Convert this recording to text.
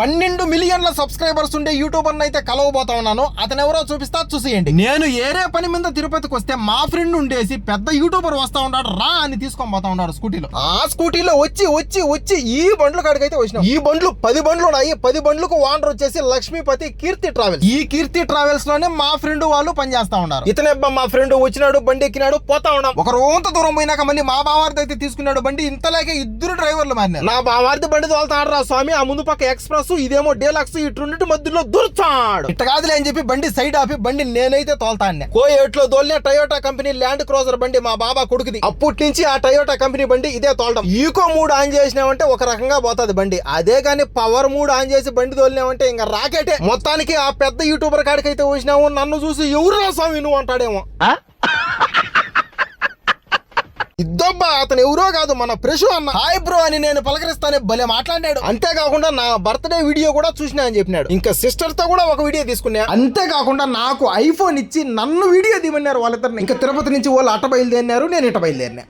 12 మిలియన్ల సబ్స్క్రైబర్స్ ఉండే యూట్యూబర్ అయితే కలవబోతా ఉన్నాను. అతను ఎవరో చూపిస్తా, చూసేయండి. నేను ఏరే పని మీద తిరుపతికి వస్తే మా ఫ్రెండ్ ఉండేసి పెద్ద యూట్యూబర్ వస్తా ఉన్నాడు రా అని తీసుకొని పోతా ఉన్నాడు స్కూటీలో. ఆ స్కూటీలో వచ్చి ఈ బండ్ల కాడికైతే వచ్చినాం. ఈ బండ్లు 10 బండ్లు ఉన్నాయి. 10 బండ్లకు ఓనర్ వచ్చేసి లక్ష్మీపతి కీర్తి ట్రావెల్స్. ఈ కీర్తి ట్రావెల్స్ లోనే మా ఫ్రెండ్ వాళ్ళు పనిచేస్తా ఉన్నారు. ఇతనే మా ఫ్రెండ్ వచ్చినాడు, బండి ఎక్కినాడు, పోతా ఉన్నాం. ఒక రోంత దూరం పోయినాక మళ్ళీ మా బావార్ది అయితే తీసుకున్నాడు బండి. ఇంతలాగే 2 డ్రైవర్లు మారినారు. నా బావార్ది బండి తోలుతాడు రా స్వామి. ఆ ముందు పక్క ఎక్స్ప్రెస్, ఇదేమో డీలక్స్. ఇటు మధ్యలో దుర్చాడు. ఇట్ట కాదులే అని చెప్పి బండి సైడ్ ఆపి బండి నేనైతే తోలుతాను. కోయేట్లో దోలిన టయోటా కంపెనీ ల్యాండ్ క్రూజర్ బండి మా బాబా కొడుకుది. అప్పటి నుంచి ఆ టయోటా కంపెనీ బండి ఇదే తోలడం. ఈకో 3 ఆన్ చేసినామంటే ఒక రకంగా పోతుంది బండి. అదే కానీ పవర్ 3 ఆన్ చేసి బండి తోలినామంటే ఇంకా రాకెటే. మొత్తానికి ఆ పెద్ద యూట్యూబర్ కాడికైతే వచ్చినాము. నన్ను చూసి ఎవరు స్వామి నువ్వు అంటాడేమో. ఇద్దబ్బా అతను ఎవరో కాదు, మన ప్రెషు అన్న. హాయ్ బ్రో అని నేను పలకరిస్తానే భలే మాట్లాడాడు. అంతేకాకుండా నా బర్త్డే వీడియో కూడా చూసినా అని చెప్పినాడు. ఇంకా సిస్టర్ తో కూడా ఒక వీడియో తీసుకున్నా. అంతేకాకుండా నాకు ఐఫోన్ ఇచ్చి నన్ను వీడియో తీయమన్నారు వాళ్ళిద్దరిని. ఇంకా తిరుపతి నుంచి వాళ్ళు అట్ట బయలుదేరినారు, నేను ఇట్ట బయలుదేరినా.